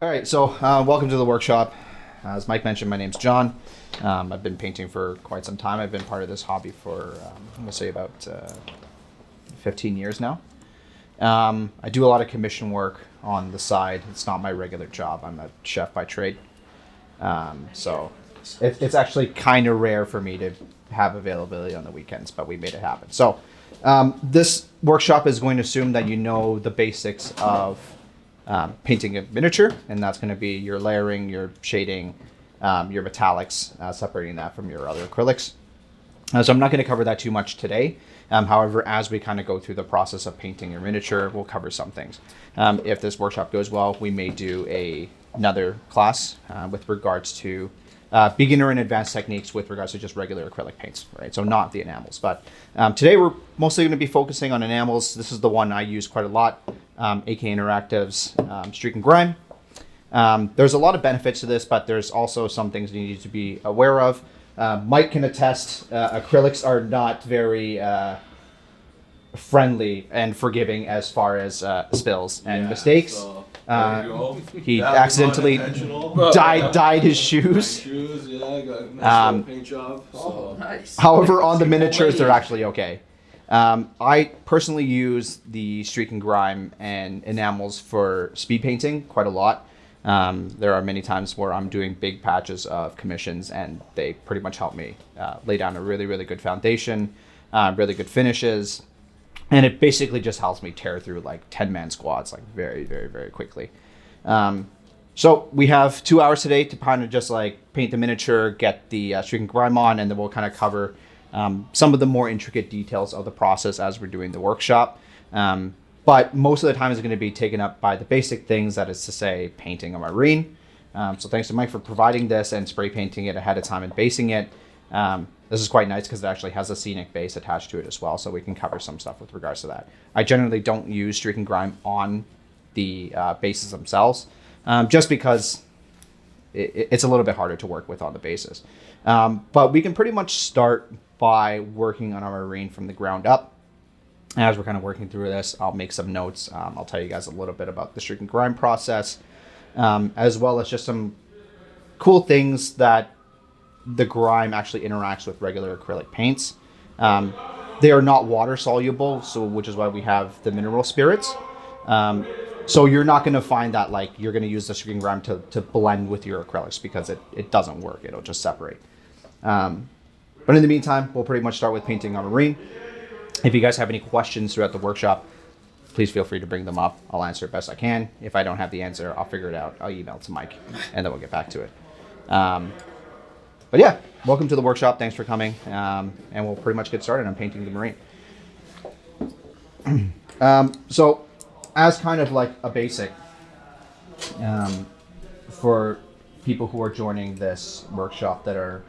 All right, so welcome to the workshop. As Mike mentioned, my name's John. I've been painting for quite some time. I've been part of this hobby for, I'm going to say about 15 years now. I do a lot of commission work on the side. It's not my regular job. I'm a chef by trade. So it's actually kind of rare for me to have availability on the weekends, but we made it happen. So this workshop is going to assume that you know the basics of painting a miniature, and that's going to be your layering, your shading, your metallics, separating that from your other acrylics. So I'm not going to cover that too much today. However, as we kind of go through the process of painting your miniature, we'll cover some things. If this workshop goes well, we may do another class with regards to beginner and advanced techniques with regards to just regular acrylic paints, right? So not the enamels. But today we're mostly going to be focusing on enamels. This is the one I use quite a lot, AK Interactive's Streaking Grime. There's a lot of benefits to this, but there's also some things you need to be aware of. Mike can attest, acrylics are not very friendly and forgiving as far as spills and mistakes. So, He that accidentally was unintentional. dyed his shoes. Shoes, yeah, I got a nice little paint job. So. Nice. However, on the miniatures, they're actually okay. I personally use the Streaking Grime and enamels for speed painting quite a lot. There are many times where I'm doing big patches of commissions, and they pretty much help me lay down a really, really good foundation, really good finishes, and it basically just helps me tear through like 10-man squads like very, very, very quickly. So we have 2 hours today to kind of just like paint the miniature, get the Streaking Grime on, and then we'll kind of cover some of the more intricate details of the process as we're doing the workshop. But most of the time is going to be taken up by the basic things, that is to say, painting a marine. So thanks to Mike for providing this and spray painting it ahead of time and basing it. This is quite nice because it actually has a scenic base attached to it as well, so we can cover some stuff with regards to that. I generally don't use Streaking Grime on the bases themselves, just because it's a little bit harder to work with on the bases. But we can pretty much start by working on our marine from the ground up. As we're kind of working through this, I'll make some notes. I'll tell you guys a little bit about the Streaking Grime process, as well as just some cool things that the grime actually interacts with regular acrylic paints. They are not water soluble, which is why we have the mineral spirits. So you're not going to find that like you're going to use the Streaking Grime to blend with your acrylics, because it doesn't work. It'll just separate. But in the meantime, we'll pretty much start with painting our marine. If you guys have any questions throughout the workshop, please feel free to bring them up. I'll answer it best I can. If I don't have the answer, I'll figure it out. I'll email it to Mike, and then we'll get back to it. But yeah, welcome to the workshop. Thanks for coming. And we'll pretty much get started on painting the marine. So as kind of like a basic, for people who are joining this workshop that are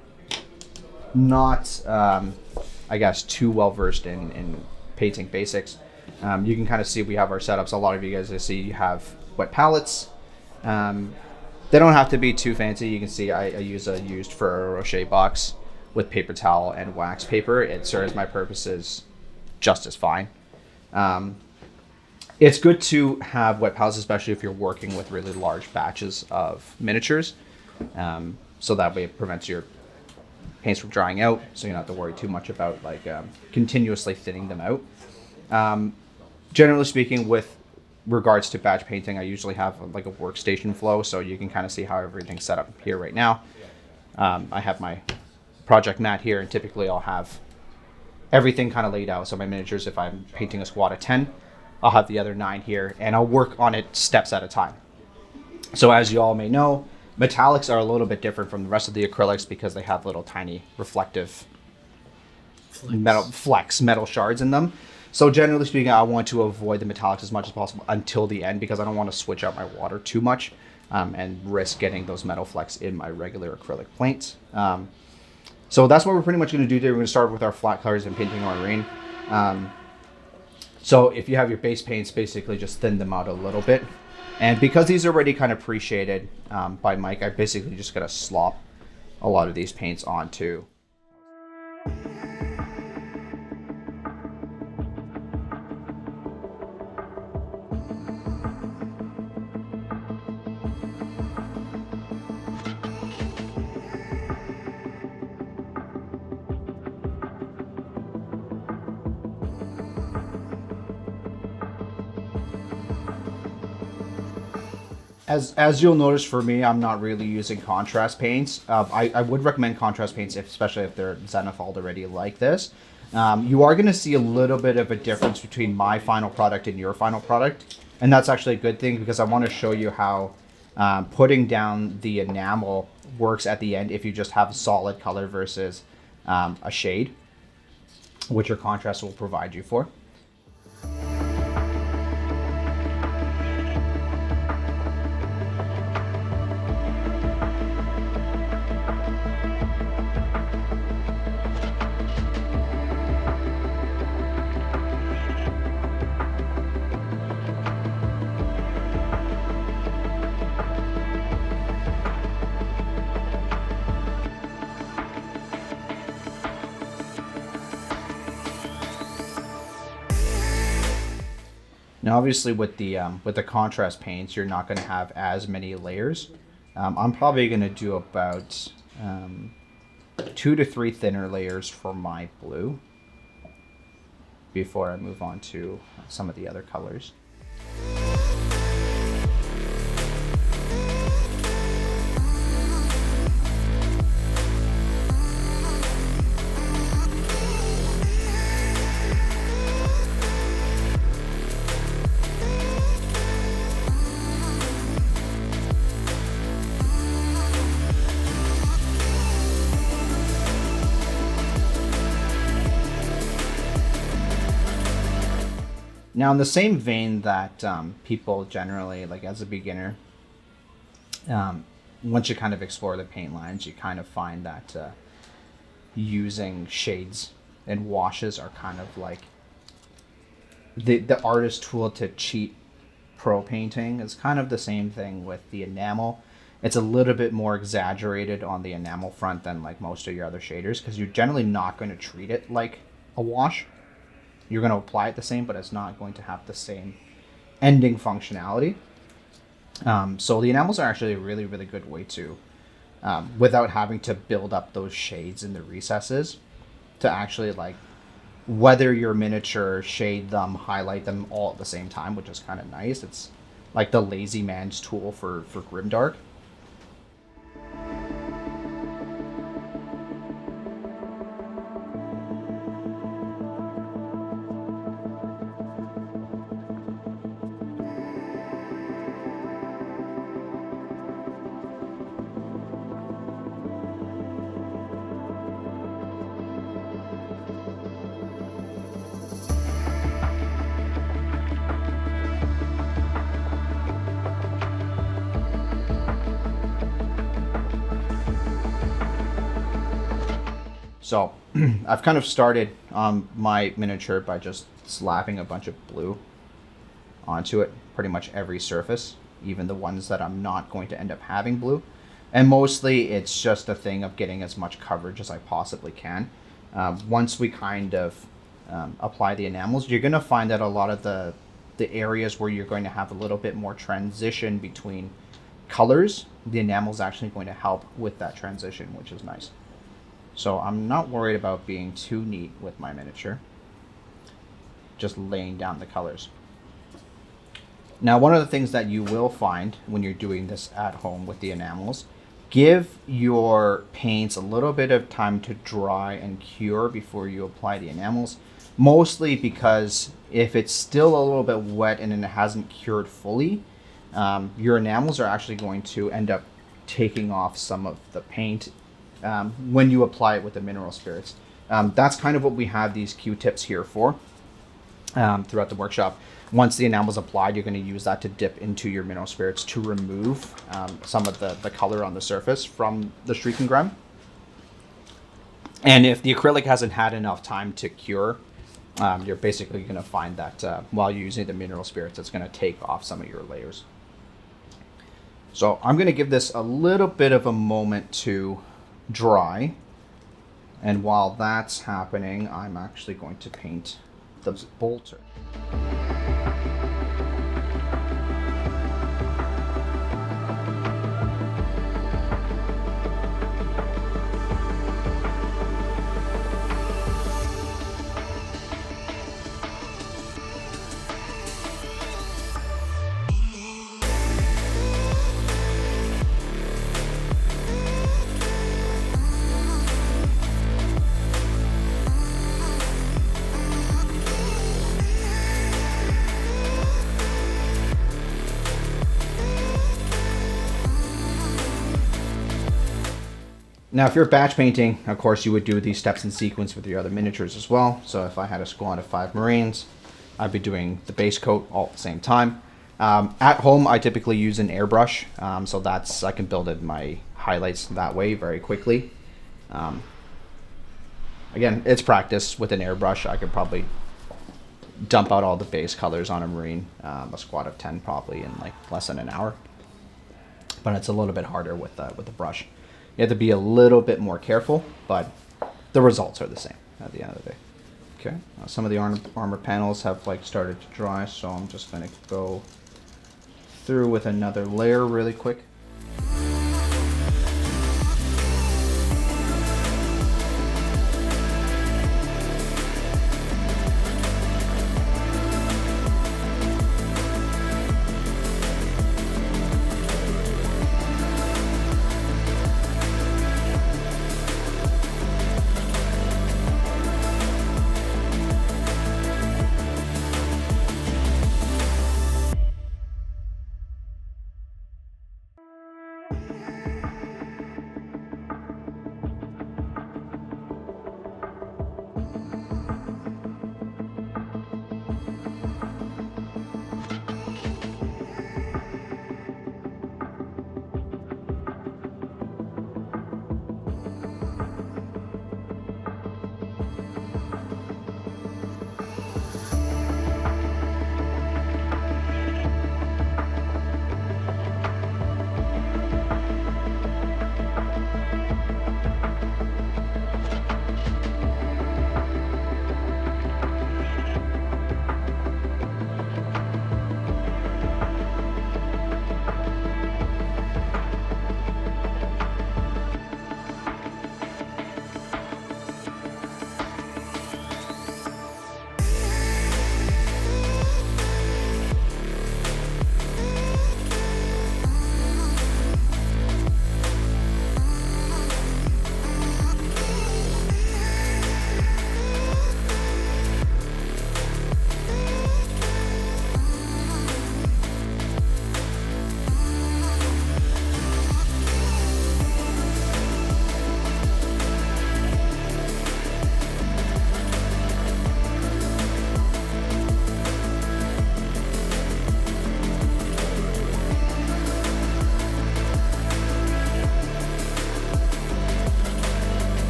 not, I guess, too well versed in painting basics, you can kind of see we have our setups. A lot of you guys I see have wet palettes. They don't have to be too fancy. You can see I use a used Ferrero Rocher box with paper towel and wax paper. It serves my purposes just as fine. It's good to have wet palettes, especially if you're working with really large batches of miniatures. So that way it prevents your paints from drying out, so you don't have to worry too much about like continuously thinning them out. Generally speaking, with regards to batch painting, I usually have like a workstation flow, so you can kind of see how everything's set up here right now. I have my project mat here, and typically I'll have everything kind of laid out. So my miniatures, if I'm painting a squad of 10, I'll have the other 9 here, and I'll work on it steps at a time. So as you all may know, metallics are a little bit different from the rest of the acrylics because they have little tiny reflective metal shards in them. So generally speaking, I want to avoid the metallics as much as possible until the end, because I don't want to switch out my water too much and risk getting those metal flecks in my regular acrylic paints. So that's what we're pretty much going to do today. We're going to start with our flat colors and painting our marine. So if you have your base paints, basically just thin them out a little bit. And because these are already kind of pre-shaded by Mike, I basically just got to slop a lot of these paints onto. As you'll notice for me, I'm not really using contrast paints. I would recommend contrast paints, especially if they're zenithal already like this. You are going to see a little bit of a difference between my final product and your final product. And that's actually a good thing because I want to show you how putting down the enamel works at the end if you just have solid color versus a shade, which your contrast will provide you for. Now, obviously, with the contrast paints, you're not going to have as many layers. I'm probably going to do about 2 to 3 thinner layers for my blue before I move on to some of the other colors. Now, in the same vein that people generally, like as a beginner, once you kind of explore the paint lines, you kind of find that using shades and washes are kind of like the artist tool to cheat pro painting. It's kind of the same thing with the enamel. It's a little bit more exaggerated on the enamel front than like most of your other shaders because you're generally not going to treat it like a wash. You're going to apply it the same, but it's not going to have the same ending functionality. So the enamels are actually a really, really good way to, without having to build up those shades in the recesses, to actually like weather your miniature, shade them, highlight them all at the same time, which is kind of nice. It's like the lazy man's tool for grimdark. So I've kind of started my miniature by just slapping a bunch of blue onto it, pretty much every surface, even the ones that I'm not going to end up having blue. And mostly it's just a thing of getting as much coverage as I possibly can. Once we kind of apply the enamels, you're going to find that a lot of the areas where you're going to have a little bit more transition between colors, the enamel is actually going to help with that transition, which is nice. So I'm not worried about being too neat with my miniature. Just laying down the colors. Now, one of the things that you will find when you're doing this at home with the enamels, give your paints a little bit of time to dry and cure before you apply the enamels. Mostly because if it's still a little bit wet and it hasn't cured fully, your enamels are actually going to end up taking off some of the paint when you apply it with the mineral spirits. That's kind of what we have these Q-tips here for throughout the workshop. Once the enamel is applied, you're going to use that to dip into your mineral spirits to remove some of the color on the surface from the Streaking Grime. And if the acrylic hasn't had enough time to cure, you're basically going to find that while you're using the mineral spirits, it's going to take off some of your layers. So I'm going to give this a little bit of a moment to dry, and while that's happening, I'm actually going to paint the bolter. Now, if you're batch painting, of course, you would do these steps in sequence with your other miniatures as well. So if I had a squad of 5 Marines, I'd be doing the base coat all at the same time. At home, I typically use an airbrush, so I can build in my highlights that way very quickly. Again, it's practice. With an airbrush, I could probably dump out all the base colors on a Marine, a squad of 10 probably in like less than an hour. But it's a little bit harder with the brush. You have to be a little bit more careful, but the results are the same at the end of the day. Okay, some of the armor panels have like started to dry, so I'm just going to go through with another layer really quick.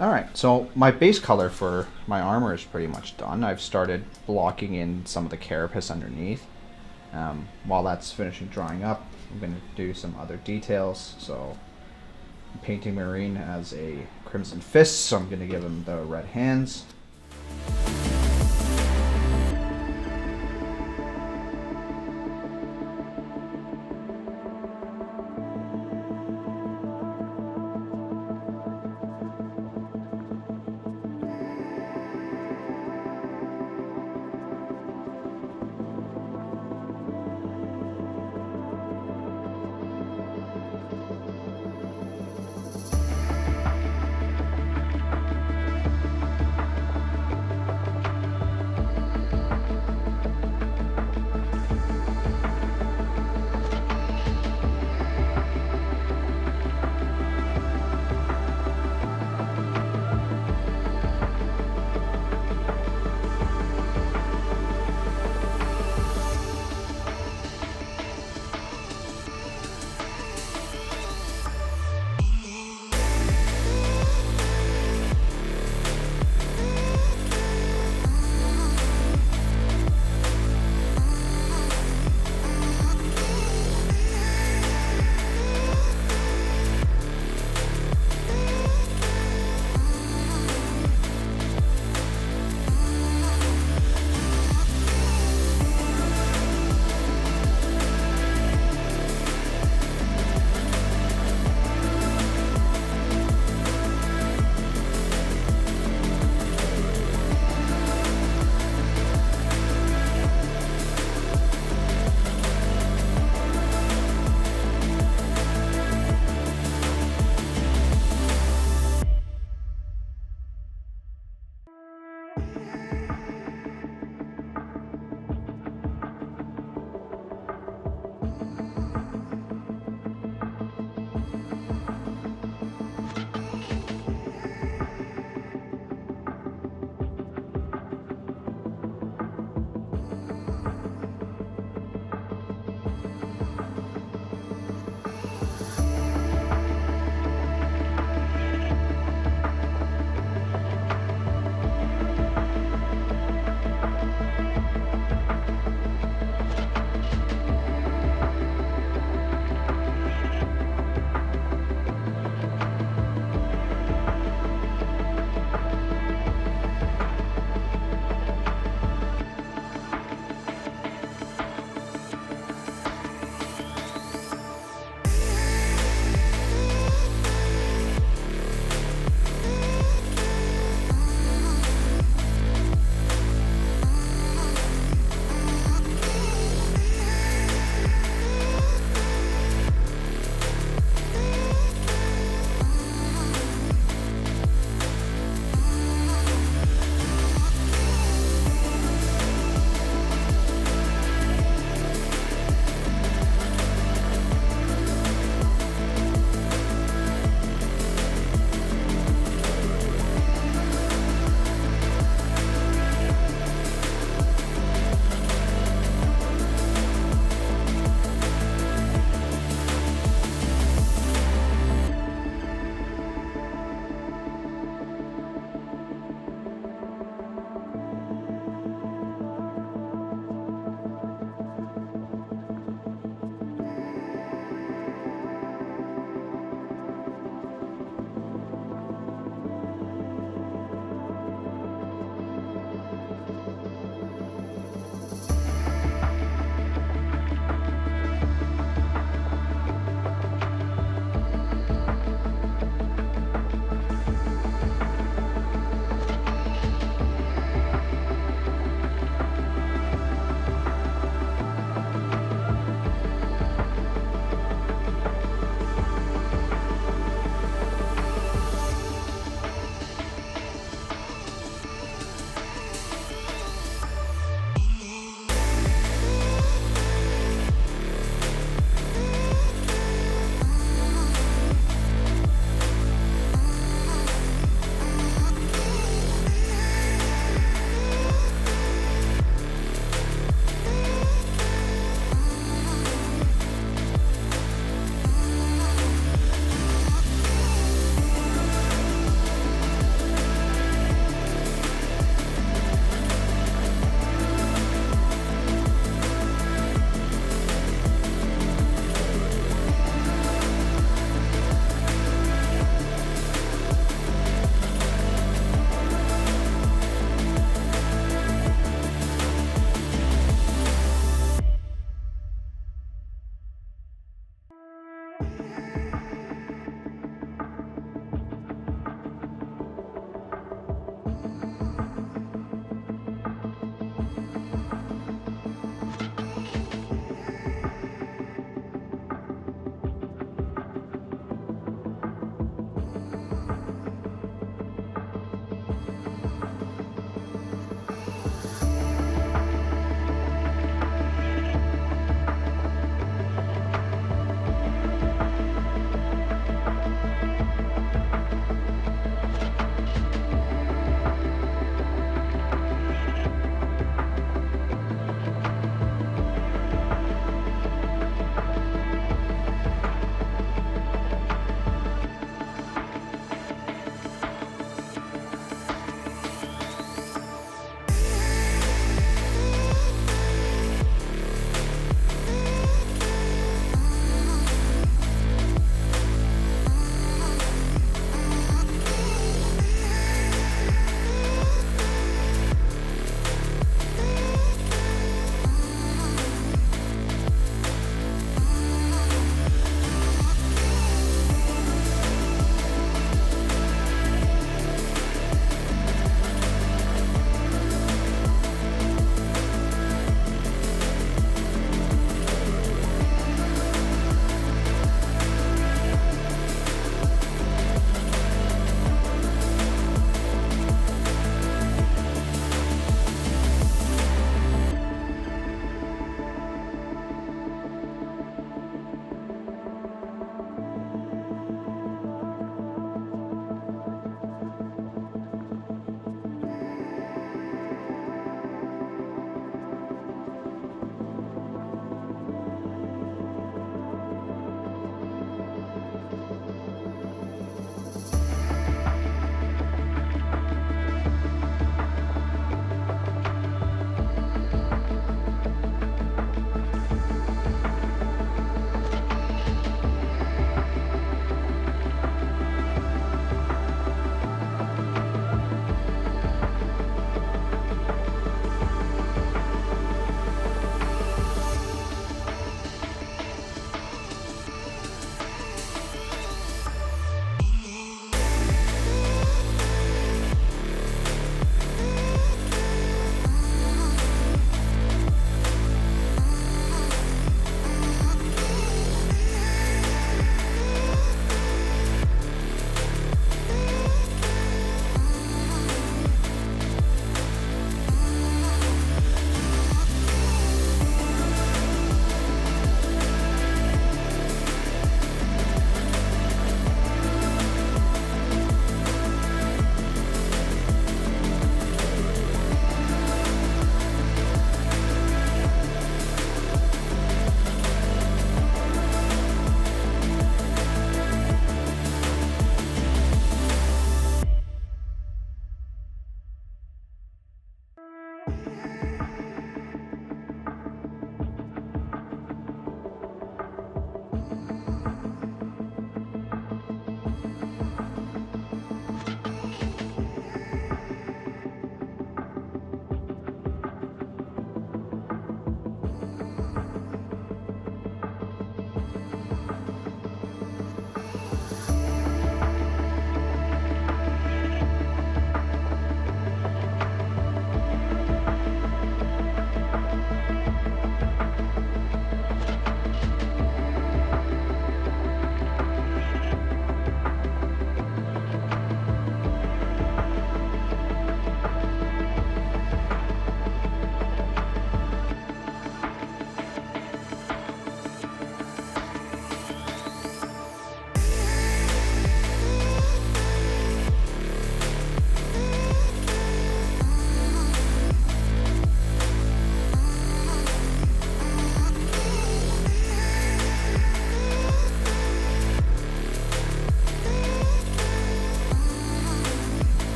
Alright, so my base color for my armor is pretty much done. I've started blocking in some of the carapace underneath. While that's finishing drying up, I'm going to do some other details. So I'm painting Marine as a Crimson Fist, so I'm going to give him the red hands.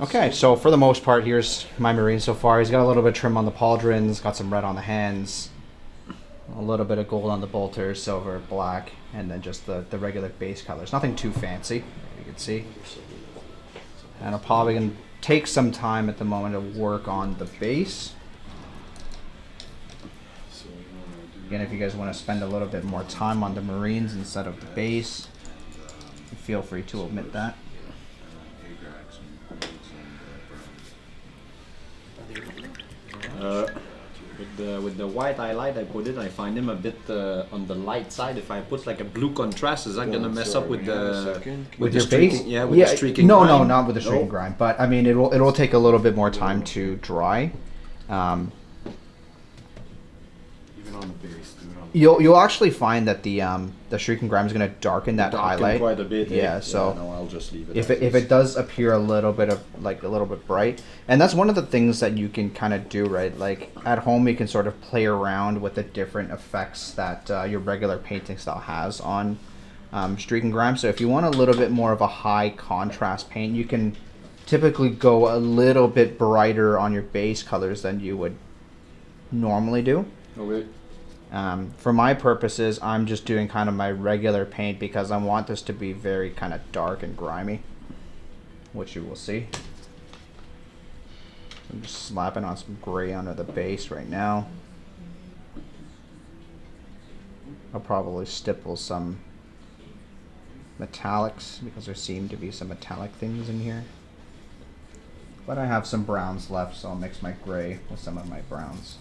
Okay, so for the most part, here's my marine so far. He's got a little bit of trim on the pauldrons, got some red on the hands, a little bit of gold on the bolters, silver, black, and then just the regular base colors. Nothing too fancy, you can see. And I'm probably going to take some time at the moment to work on the base. Again, if you guys want to spend a little bit more time on the marines instead of the base, feel free to omit that. With the white highlight I put it, I find him a bit on the light side. If I put like a blue contrast, is that gonna mess up with the With the your base? streaking? Yeah, with the streaking. No, grime? not with the streaking grime. But I mean, it'll take a little bit more time to dry. Even on the base, dude. You'll actually find that the streaking grime is going to darken that Darken highlight quite a bit. Yeah, so no, I'll just leave it. if as it is. does appear a little bit bright, and that's one of the things that you can kind of do, right? Like at home, you can sort of play around with the different effects that your regular painting style has on streaking grime. So if you want a little bit more of a high contrast paint, you can typically go a little bit brighter on your base colors than you would normally do. Okay. For my purposes, I'm just doing kind of my regular paint because I want this to be very kind of dark and grimy, which you will see. I'm just slapping on some gray under the base right now. I'll probably stipple some metallics because there seem to be some metallic things in here. But I have some browns left, so I'll mix my gray with some of my browns.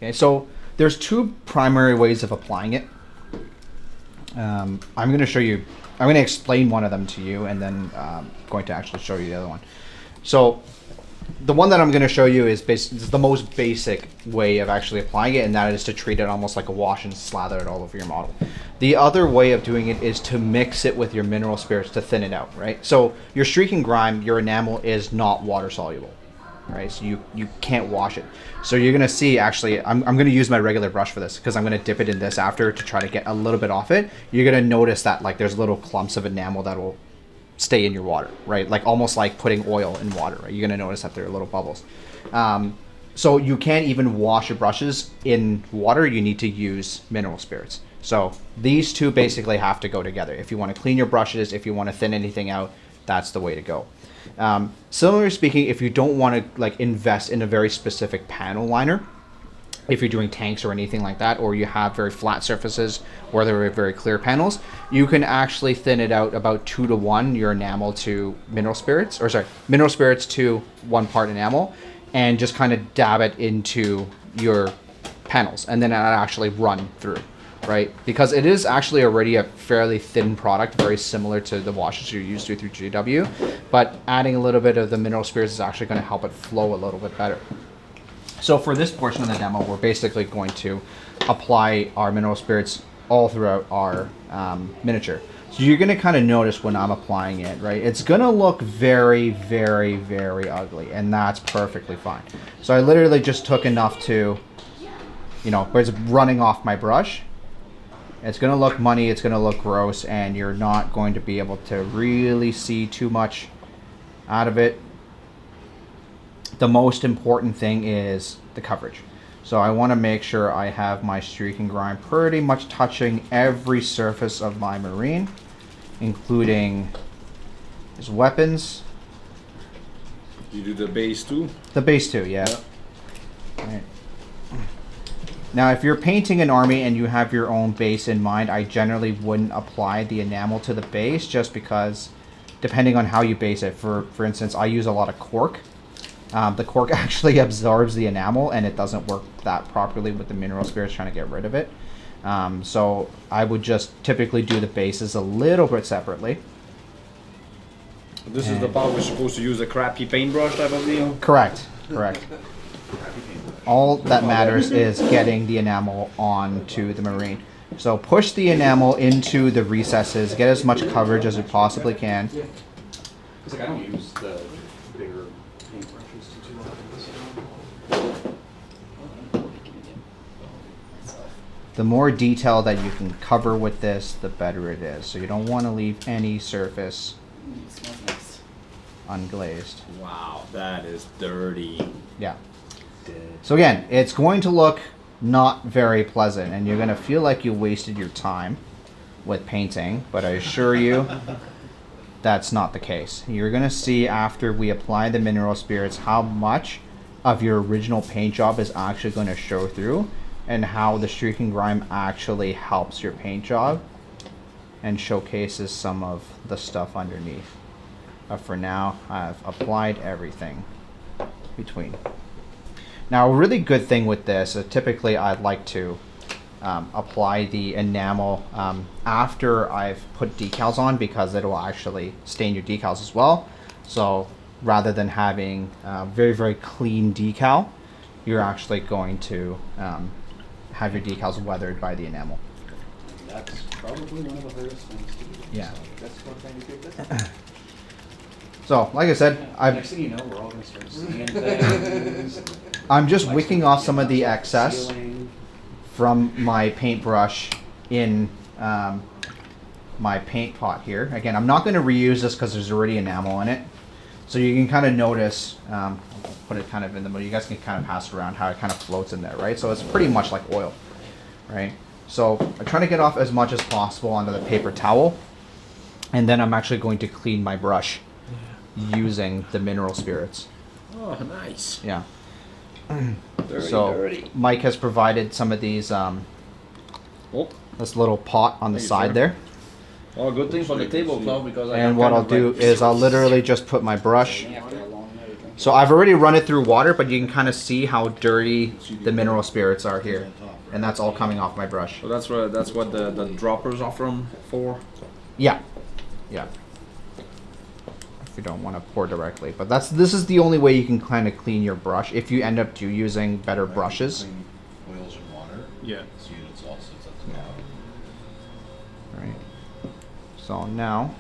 Okay, so there's two primary ways of applying it. I'm going to show you, I'm going to explain one of them to you, and then I'm going to actually show you the other one. So the one that I'm going to show you is the most basic way of actually applying it, and that is to treat it almost like a wash and slather it all over your model. The other way of doing it is to mix it with your mineral spirits to thin it out, right? So your streaking grime, your enamel is not water soluble. right? So you can't wash it. So you're gonna see, actually, I'm gonna use my regular brush for this because I'm gonna dip it in this after to try to get a little bit off it. You're gonna notice that like there's little clumps of enamel that will stay in your water, right? Like almost like putting oil in water, right? You're gonna notice that there are little bubbles. So you can't even wash your brushes in water. You need to use mineral spirits. So these two basically have to go together. If you want to clean your brushes, if you want to thin anything out, that's the way to go. Similarly speaking, if you don't want to like invest in a very specific panel liner, if you're doing tanks or anything like that, or you have very flat surfaces or there are very clear panels, you can actually thin it out about 2 to 1 your enamel to mineral spirits, or sorry, mineral spirits to 1 part enamel, and just kind of dab it into your panels, and then it'll actually run through, right? Because it is actually already a fairly thin product, very similar to the washes you're used to through GW, but adding a little bit of the mineral spirits is actually going to help it flow a little bit better. So for this portion of the demo, we're basically going to apply our mineral spirits all throughout our miniature. So you're going to kind of notice when I'm applying it, right? It's going to look very, very, very ugly, and that's perfectly fine. So I literally just took enough to, you know, but it's running off my brush. It's going to look money, it's going to look gross, and you're not going to be able to really see too much out of it. The most important thing is the coverage. So I want to make sure I have my Streaking Grime pretty much touching every surface of my marine, including his weapons. You do the base too? The base too, yeah. Right. Now, if you're painting an army and you have your own base in mind, I generally wouldn't apply the enamel to the base just because, depending on how you base it. For instance, I use a lot of cork. The cork actually absorbs the enamel, and it doesn't work that properly with the mineral spirits trying to get rid of it. So I would just typically do the bases a little bit separately. This is the part we're supposed to use a crappy paintbrush type of deal? Correct. All that matters is getting the enamel onto the marine. So push the enamel into the recesses, get as much coverage as you possibly can. Because like I don't use the bigger paintbrushes too often. The more detail that you can cover with this, the better it is. So you don't want to leave any surface unglazed. Wow, that is dirty. Yeah. So again, it's going to look not very pleasant, and you're going to feel like you wasted your time with painting, but I assure you that's not the case. You're going to see after we apply the mineral spirits how much of your original paint job is actually going to show through, and how the Streaking Grime actually helps your paint job and showcases some of the stuff underneath. But for now, I've applied everything between. Now, a really good thing with this, typically I'd like to apply the enamel after I've put decals on, because it will actually stain your decals as well. So rather than having very, very clean decal, you're actually going to have your decals weathered by the enamel. That's probably one of the hardest things to do. Yeah. So that's what I'm trying to get this. So, like I said, Next thing you know, we're all going to start seeing things. I'm just wicking off some of the excess Ceiling. from my paintbrush in my paint pot here. Again, I'm not going to reuse this because there's already enamel in it. So you can kind of notice, I'll put it kind of in the middle, you guys can kind of pass it around how it kind of floats in there, right? So it's pretty much like oil, right? So I'm trying to get off as much as possible onto the paper towel, and then I'm actually going to clean my brush using the mineral spirits. Oh, nice. Yeah. Dirty, So dirty. Mike has provided some of these, Oh, this little pot on the Thank you, side sir. there. well, good thing for the tabletop because I And have what kind I'll of do like- is I'll literally just put my brush. So I've already run it through water, but you can kind of see how dirty the mineral spirits are here. And that's all coming off my brush. So that's what the droppers are from for. Yeah. Yeah. If you don't want to pour directly. But this is the only way you can kind of clean your brush if you end up using better brushes. Clean oils and water. Yeah. So it's all sits up to the Right. So now,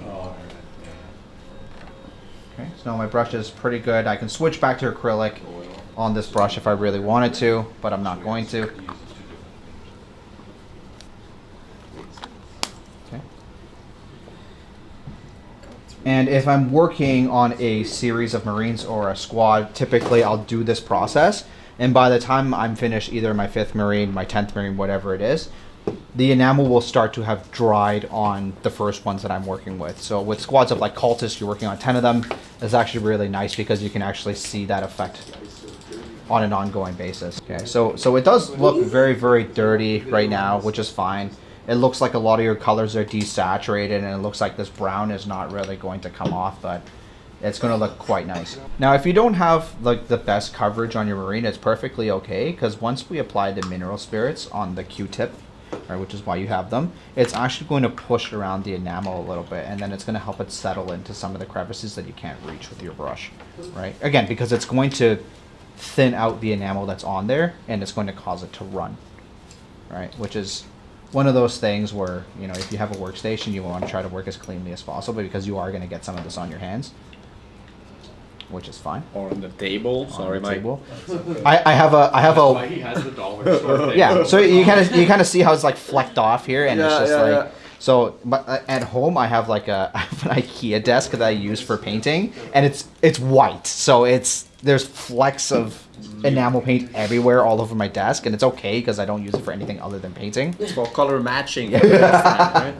Oh, okay, So my brush is pretty good. I can switch back to acrylic on this brush if I really wanted to, but I'm not going to. Okay. And if I'm working on a series of Marines or a squad, typically I'll do this process. And by the time I'm finished, either my 5th Marine, my 10th Marine, whatever it is, the enamel will start to have dried on the first ones that I'm working with. So with squads of like cultists, you're working on 10 of them. It's actually really nice because you can actually see that effect on an ongoing basis. Okay, so it does look very, very dirty right now, which is fine. It looks like a lot of your colors are desaturated, and it looks like this brown is not really going to come off, but it's going to look quite nice. Now, if you don't have like the best coverage on your Marine, it's perfectly okay, because once we apply the mineral spirits on the Q-tip, right, which is why you have them, it's actually going to push around the enamel a little bit, and then it's going to help it settle into some of the crevices that you can't reach with your brush, right? Again, because it's going to thin out the enamel that's on there, and it's going to cause it to run, right? Which is one of those things where, you know, if you have a workstation, you want to try to work as cleanly as possible, because you are going to get some of this on your hands, which is fine. Or on the table. Sorry, Mike. Table. I have a. Why he has the dollar store thing. Yeah, so you kind of see how it's like flecked off here, and it's just So, but at home I have like I have an IKEA desk that I use for painting, and it's white, so there's flecks of enamel paint everywhere all over my desk, and it's okay because I don't use it for anything other than painting. It's for color matching. Right?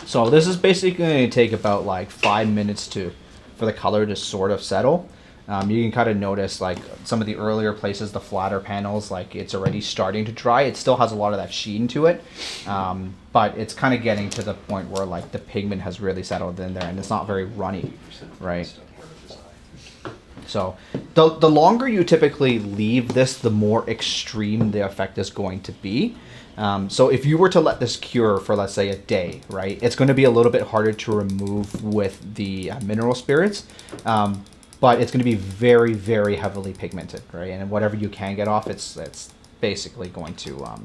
So this is basically going to take about like 5 minutes for the color to sort of settle. You can kind of notice like some of the earlier places, the flatter panels, like it's already starting to dry. It still has a lot of that sheen to it, but it's kind of getting to the point where like the pigment has really settled in there, and it's not very runny, right? So the longer you typically leave this, the more extreme the effect is going to be. So if you were to let this cure for, let's say, a day, right, it's going to be a little bit harder to remove with the mineral spirits, but it's going to be very, very heavily pigmented, right? And whatever you can get off, it's basically going to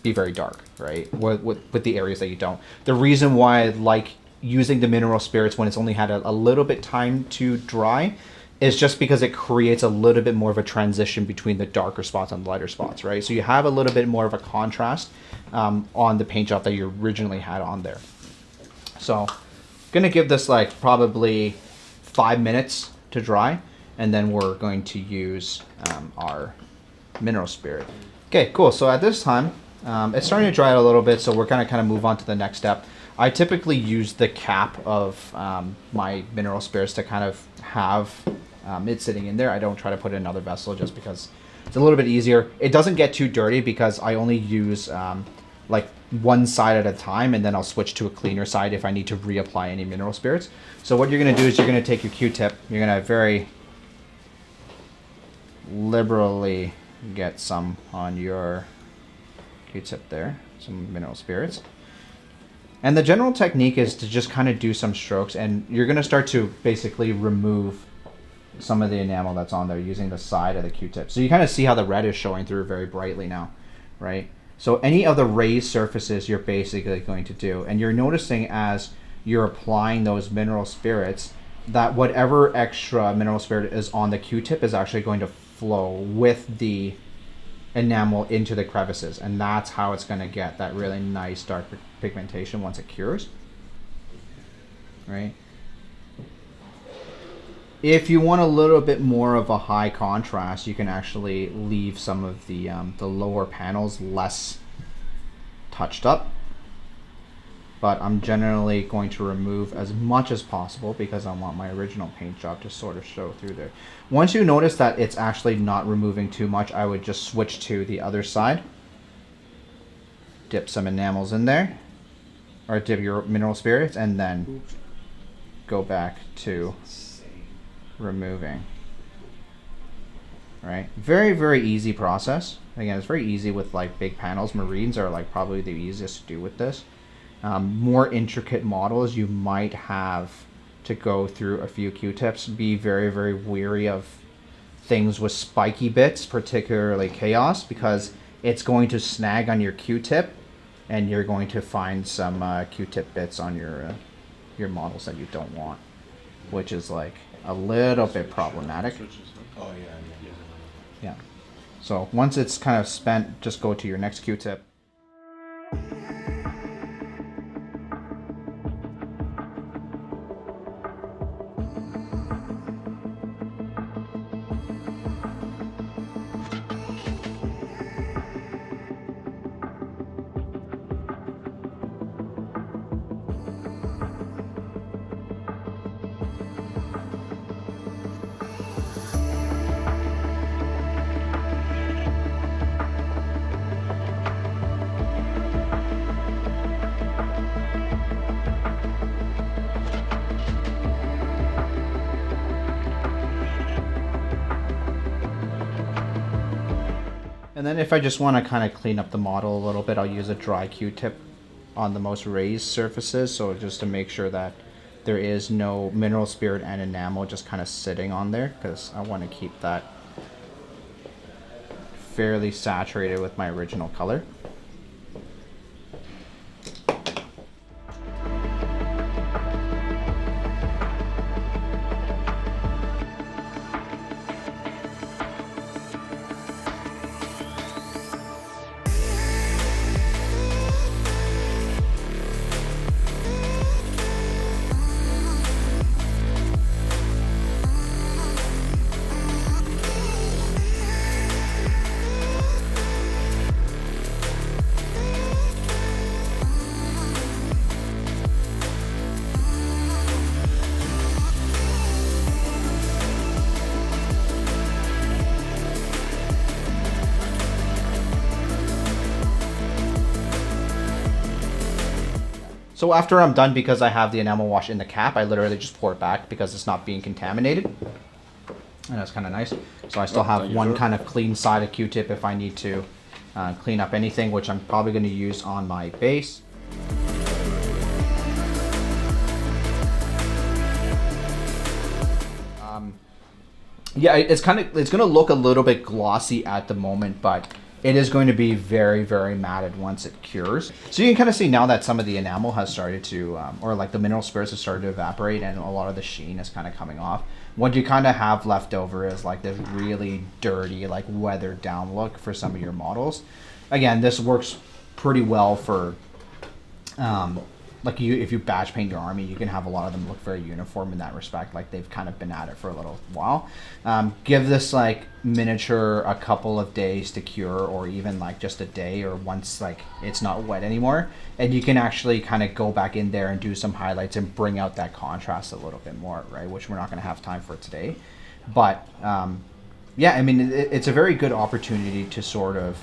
be very dark, right, with the areas that you don't. The reason why I like using the mineral spirits when it's only had a little bit time to dry is just because it creates a little bit more of a transition between the darker spots and the lighter spots, right? So you have a little bit more of a contrast on the paint job that you originally had on there. So gonna give this like probably 5 minutes to dry, and then we're going to use our mineral spirit. Okay, cool. So at this time, it's starting to dry out a little bit, so we're gonna kind of move on to the next step. I typically use the cap of my mineral spirits to kind of have it sitting in there. I don't try to put it in another vessel just because it's a little bit easier. It doesn't get too dirty because I only use like one side at a time, and then I'll switch to a cleaner side if I need to reapply any mineral spirits. So what you're going to do is you're going to take your Q-tip, you're going to very liberally get some on your Q-tip there, some mineral spirits. And the general technique is to just kind of do some strokes, and you're going to start to basically remove some of the enamel that's on there using the side of the Q-tip. So you kind of see how the red is showing through very brightly now, right? So any of the raised surfaces you're basically going to do, and you're noticing as you're applying those mineral spirits that whatever extra mineral spirit is on the Q-tip is actually going to flow with the enamel into the crevices, and that's how it's going to get that really nice dark pigmentation once it cures, right? If you want a little bit more of a high contrast, you can actually leave some of the lower panels less touched up, but I'm generally going to remove as much as possible because I want my original paint job to sort of show through there. Once you notice that it's actually not removing too much, I would just switch to the other side, dip some enamels in there, or dip your mineral spirits, and then go back to removing. Right, very, very easy process. Again, it's very easy with like big panels. Marines are like probably the easiest to do with this. More intricate models, you might have to go through a few Q-tips. Be very, very weary of things with spiky bits, particularly chaos, because it's going to snag on your Q-tip, and you're going to find some Q-tip bits on your models that you don't want. which is like a little bit problematic. Oh yeah. Yeah. So once it's kind of spent, just go to your next Q-tip. And then if I just want to kind of clean up the model a little bit, I'll use a dry Q-tip on the most raised surfaces. So just to make sure that there is no mineral spirit and enamel just kind of sitting on there, because I want to keep that fairly saturated with my original color. So after I'm done, because I have the enamel wash in the cap, I literally just pour it back because it's not being contaminated. And that's kind of nice. So I still have one kind of clean side of Q-tip if I need to clean up anything, which I'm probably going to use on my base. Yeah, it's going to look a little bit glossy at the moment, but it is going to be very, very matted once it cures. So you can kind of see now that some of the enamel has started to, or like the mineral spirits have started to evaporate, and a lot of the sheen is kind of coming off. What you kind of have left over is like this really dirty, like weathered down look for some of your models. Again, this works pretty well for, like if you batch paint your army, you can have a lot of them look very uniform in that respect, like they've kind of been at it for a little while. Give this like miniature a couple of days to cure, or even like just a day, or once like it's not wet anymore, and you can actually kind of go back in there and do some highlights and bring out that contrast a little bit more, right? Which we're not going to have time for today, but yeah, I mean it's a very good opportunity to sort of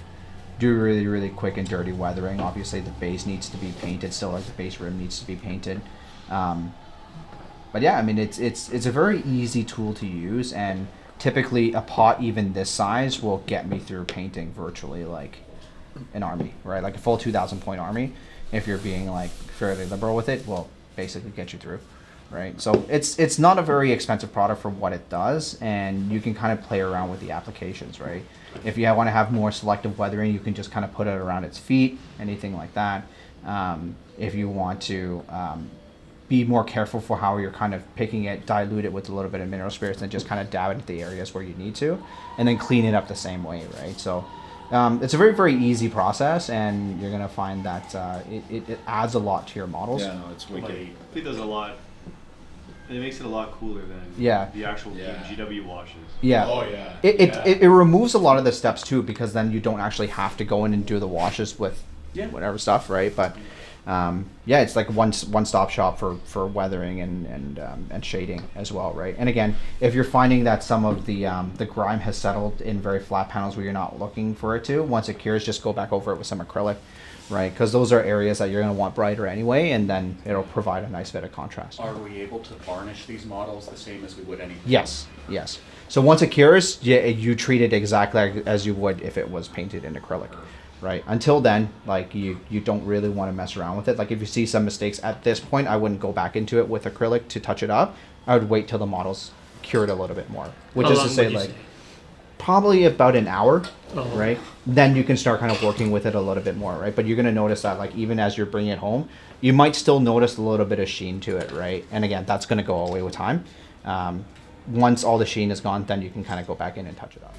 do really, really quick and dirty weathering. Obviously the base needs to be painted still, like the base rim needs to be painted. But yeah, I mean it's a very easy tool to use, and typically a pot even this size will get me through painting virtually like an army, right? Like a full 2,000 point army, if you're being like fairly liberal with it, will basically get you through, right? So it's not a very expensive product for what it does, and you can kind of play around with the applications, right? If you want to have more selective weathering, you can just kind of put it around its feet, anything like that. If you want to be more careful for how you're kind of picking it, dilute it with a little bit of mineral spirits, and just kind of dab it into the areas where you need to, and then clean it up the same way, right? So it's a very, very easy process, and you're going to find that it adds a lot to your models. Yeah, no, it's wicked. Like, it does a lot. It makes it a lot cooler than the actual GW washes. Yeah. Oh yeah. It removes a lot of the steps too, because then you don't actually have to go in and do the washes with whatever stuff, right? But yeah, it's like one stop shop for weathering and shading as well, right? And again, if you're finding that some of the grime has settled in very flat panels where you're not looking for it to, once it cures, just go back over it with some acrylic, right? Because those are areas that you're going to want brighter anyway, and then it'll provide a nice bit of contrast. Are we able to varnish these models the same as we would anything? Yes. So once it cures, you treat it exactly as you would if it was painted in acrylic, right? Until then, like you don't really want to mess around with it. Like if you see some mistakes at this point, I wouldn't go back into it with acrylic to touch it up. I would wait till the model's cured a little bit more, which is to say like probably about an hour, Oh. right? Then you can start kind of working with it a little bit more, right? But you're going to notice that, like, even as you're bringing it home, you might still notice a little bit of sheen to it, right? And again, that's going to go away with time. Once all the sheen is gone, then you can kind of go back in and touch it up.